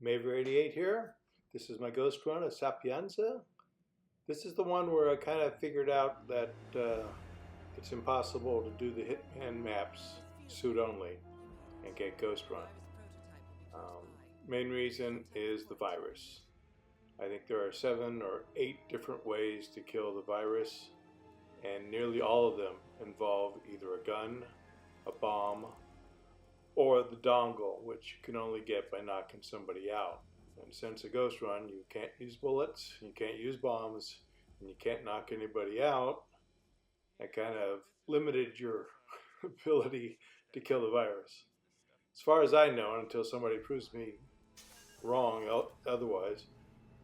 Maver88 here. This is my ghost run of Sapienza. This is the one where I kind of figured out that it's impossible to do the Hitman maps suit only and get ghost run. Main reason is the virus. I think there are 7 or 8 different ways to kill the virus, and nearly all of them involve either a gun, a bomb, or the dongle, which you can only get by knocking somebody out. And since a ghost run, you can't use bullets, you can't use bombs, and you can't knock anybody out, that kind of limited your ability to kill the virus. As far as I know, until somebody proves me wrong otherwise,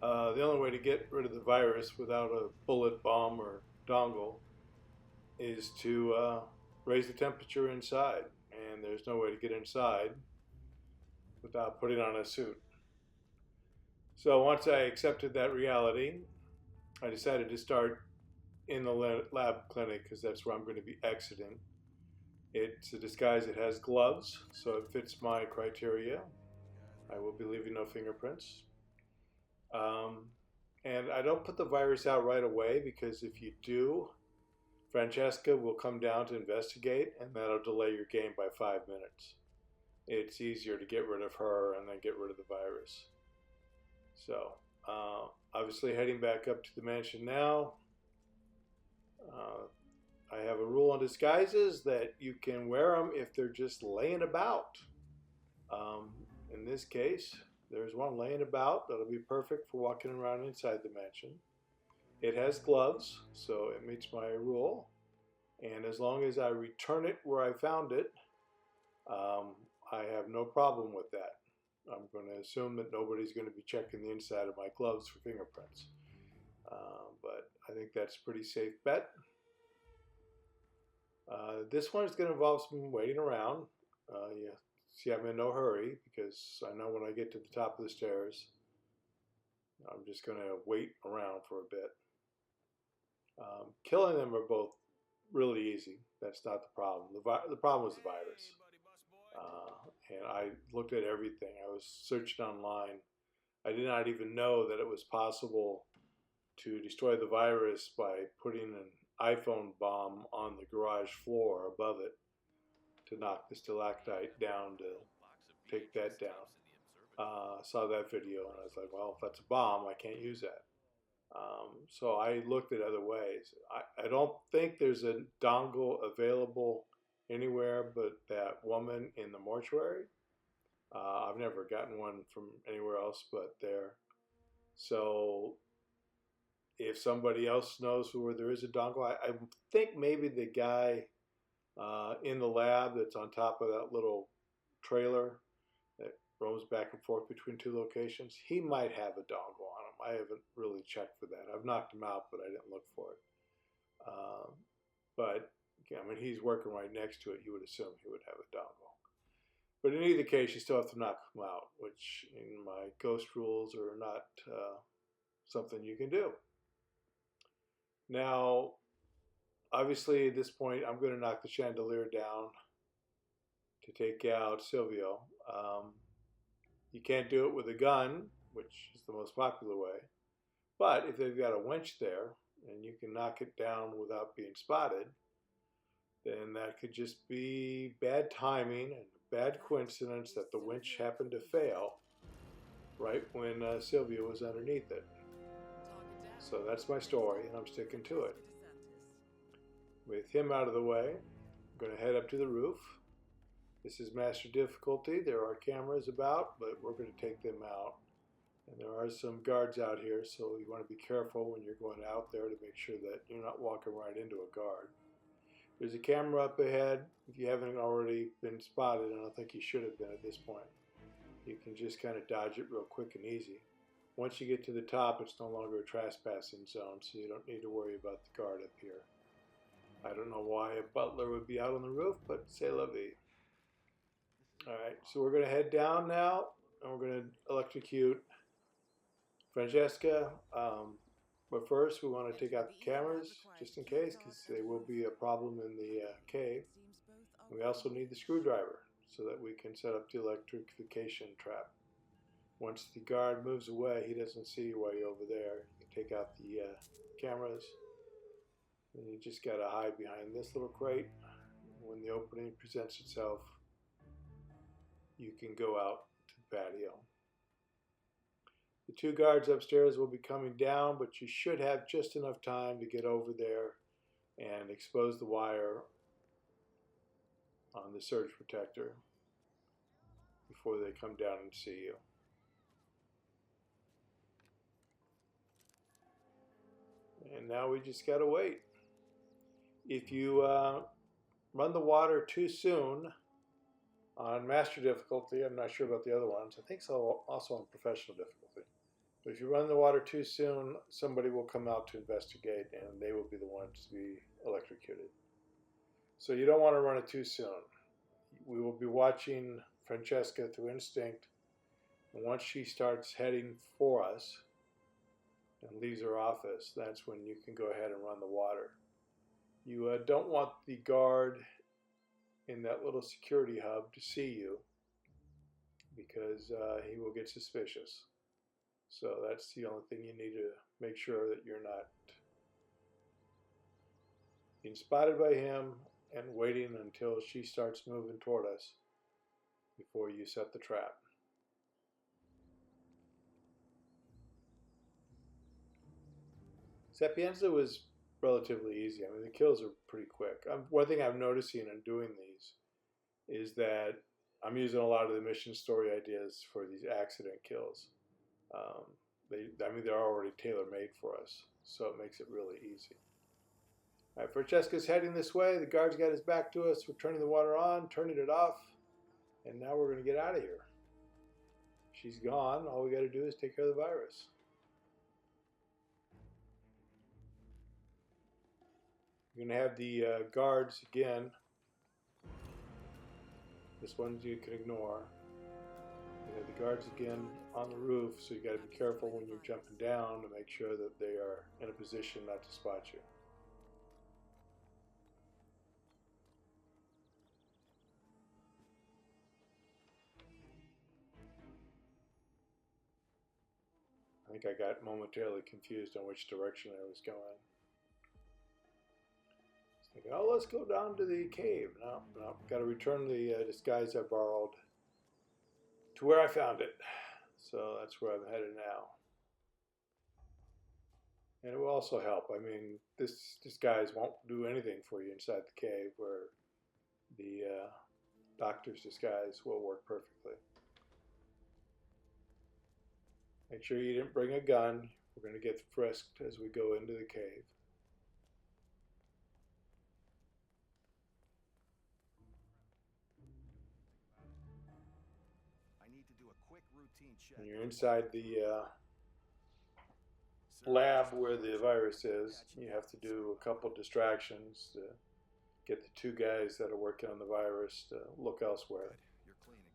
the only way to get rid of the virus without a bullet, bomb, or dongle is to raise the temperature inside. And there's no way to get inside without putting on a suit. So once I accepted that reality, I decided to start in the lab clinic because that's where I'm going to be exiting. It's a disguise that has gloves, so it fits my criteria. I will be leaving no fingerprints. And I don't put the virus out right away because if you do, Francesca will come down to investigate, and that'll delay your game by 5 minutes. It's easier to get rid of her and then get rid of the virus. So, obviously heading back up to the mansion now. I have a rule on disguises that you can wear them if they're just laying about. In this case, there's one laying about that'll be perfect for walking around inside the mansion. It has gloves, so it meets my rule. And as long as I return it where I found it, I have no problem with that. I'm going to assume that nobody's going to be checking the inside of my gloves for fingerprints. But I think that's a pretty safe bet. This one is going to involve some waiting around. You see, I'm in no hurry because I know when I get to the top of the stairs, I'm just going to wait around for a bit. Killing them are both really easy. That's not the problem. The problem is the virus. And I looked at everything. I was searching online. I did not even know that it was possible to destroy the virus by putting an iPhone bomb on the garage floor above it to knock the stalactite down to take that down. Saw that video and I was like, well, if that's a bomb, I can't use that. So I looked at other ways. I don't think there's a dongle available anywhere but that woman in the mortuary. I've never gotten one from anywhere else but there. So if somebody else knows where there is a dongle, I think maybe the guy in the lab that's on top of that little trailer that roams back and forth between 2 locations, he might have a dongle on him. I haven't really checked for that. I've knocked him out, but I didn't look for it. But I mean, he's working right next to it. You would assume he would have a dongle. But in either case, you still have to knock him out, which in my ghost rules are not something you can do. Now, obviously, at this point, I'm going to knock the chandelier down to take out Silvio. You can't do it with a gun, which is the most popular way. But if they've got a winch there and you can knock it down without being spotted, then that could just be bad timing and a bad coincidence that the winch happened to fail right when Silvio was underneath it. So that's my story, and I'm sticking to it. With him out of the way, I'm going to head up to the roof. This is master difficulty. There are cameras about, but we're going to take them out. And there are some guards out here, so you want to be careful when you're going out there to make sure that you're not walking right into a guard. There's a camera up ahead. If you haven't already been spotted, and I don't think you should have been at this point, you can just kind of dodge it real quick and easy. Once you get to the top, it's no longer a trespassing zone, so you don't need to worry about the guard up here. I don't know why a butler would be out on the roof, but c'est la vie. Alright, so we're going to head down now, and we're going to electrocute Francesca. But first, we want to take out the cameras, just in case, because there will be a problem in the cave. We also need the screwdriver, so that we can set up the electrification trap. Once the guard moves away, he doesn't see you while you're over there. You can take out the cameras. And you just got to hide behind this little crate. When the opening presents itself, you can go out to the patio. The two guards upstairs will be coming down, but you should have just enough time to get over there and expose the wire on the surge protector before they come down and see you. And now we just gotta wait. If you run the water too soon on master difficulty, I'm not sure about the other ones, I think so also on professional difficulty. But if you run the water too soon, somebody will come out to investigate and they will be the ones to be electrocuted. So you don't want to run it too soon. We will be watching Francesca through instinct, and once she starts heading for us and leaves her office, that's when you can go ahead and run the water. You don't want the guard in that little security hub to see you, because he will get suspicious. So that's the only thing you need to make sure, that you're not being spotted by him and waiting until she starts moving toward us before you set the trap. Sapienza was relatively easy. I mean, the kills are pretty quick. One thing I'm noticing in doing these is that I'm using a lot of the mission story ideas for these accident kills. They're already tailor-made for us, so it makes it really easy. All right, Francesca's heading this way. The guard's got his back to us. We're turning the water on, turning it off, and now we're going to get out of here. She's gone. All we got to do is take care of the virus. You're going to have the guards again. This one you can ignore. You have the guards again on the roof, so you got to be careful when you're jumping down to make sure that they are in a position not to spot you. I think I got momentarily confused on which direction I was going. I was thinking, oh, let's go down to the cave. No, got to return the disguise I borrowed to where I found it. So that's where I'm headed now. And it will also help. I mean, this disguise won't do anything for you inside the cave, where the doctor's disguise will work perfectly. Make sure you didn't bring a gun. We're going to get frisked as we go into the cave. I need to do a quick routine check. And you're inside the lab where the virus is. You have to do a couple distractions to get the two guys that are working on the virus to look elsewhere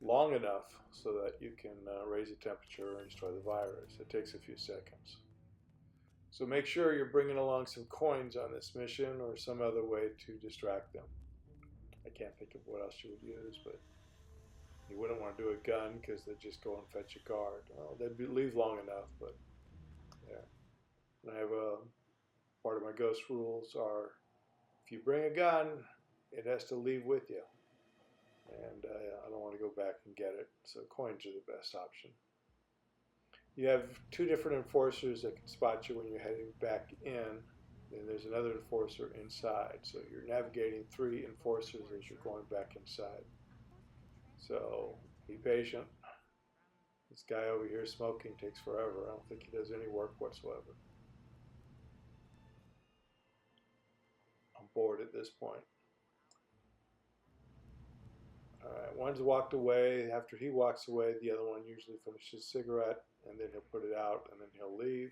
long enough so that you can raise the temperature and destroy the virus. It takes a few seconds. So make sure you're bringing along some coins on this mission, or some other way to distract them. I can't think of what else you would use, but you wouldn't want to do a gun because they'd just go and fetch a guard. Well, they'd leave long enough, but yeah. And I have part of my ghost rules are, if you bring a gun, it has to leave with you. And I don't want to go back and get it, so coins are the best option. You have two different enforcers that can spot you when you're heading back in, and there's another enforcer inside. So you're navigating three enforcers as you're going back inside. So be patient. This guy over here smoking takes forever. I don't think he does any work whatsoever. I'm bored at this point. Alright, one's walked away. After he walks away, the other one usually finishes his cigarette, and then he'll put it out, and then he'll leave.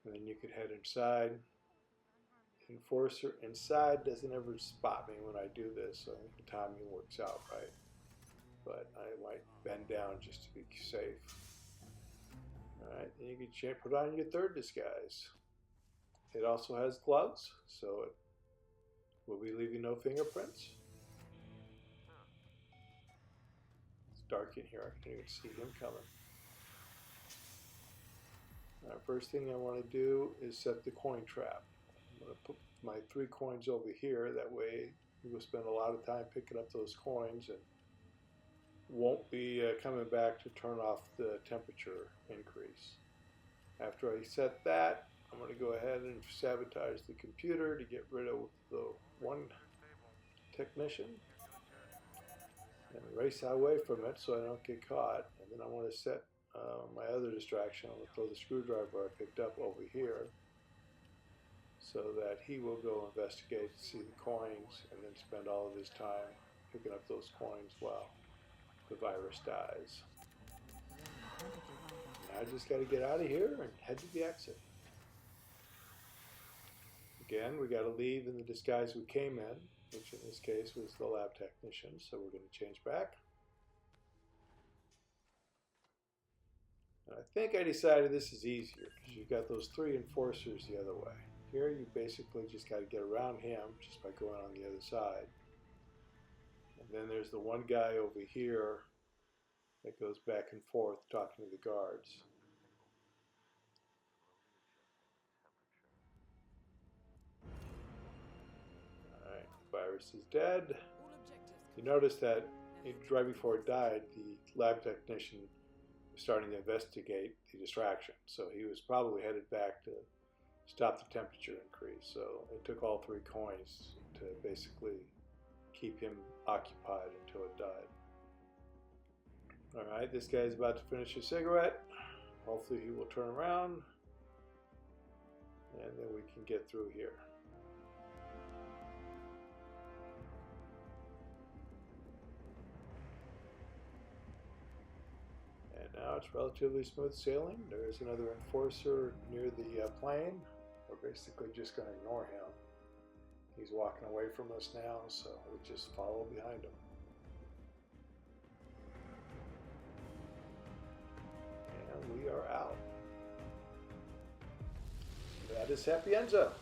And then you can head inside. Enforcer inside doesn't ever spot me when I do this, so I think the timing works out right. But I might bend down just to be safe. Alright, then you can put on your third disguise. It also has gloves, so it will be leaving no fingerprints. It's dark in here, I can't even see him coming. First thing I want to do is set the coin trap. I'm going to put my 3 coins over here. That way we will spend a lot of time picking up those coins and won't be coming back to turn off the temperature increase. After I set that, I'm going to go ahead and sabotage the computer to get rid of the one technician and race away from it so I don't get caught. And then I want to set my other distraction. I'm going to throw the screwdriver I picked up over here so that he will go investigate to see the coins and then spend all of his time picking up those coins while the virus dies. Now I just got to get out of here and head to the exit. Again, we got to leave in the disguise we came in, which in this case was the lab technician, so we're going to change back. And I think I decided this is easier because you've got those 3 enforcers the other way. Here you basically just got to get around him just by going on the other side. And then there's the one guy over here that goes back and forth talking to the guards. Alright, virus is dead. You notice that right before it died, the lab technician was starting to investigate the distraction. So he was probably headed back to stop the temperature increase. So it took all 3 coins to basically keep him occupied until it died. Alright, this guy's about to finish his cigarette. Hopefully he will turn around and then we can get through here. And now it's relatively smooth sailing. There is another enforcer near the plane. We're basically just going to ignore him. He's walking away from us now, so we just follow behind him. And we are out. That is Sapienza.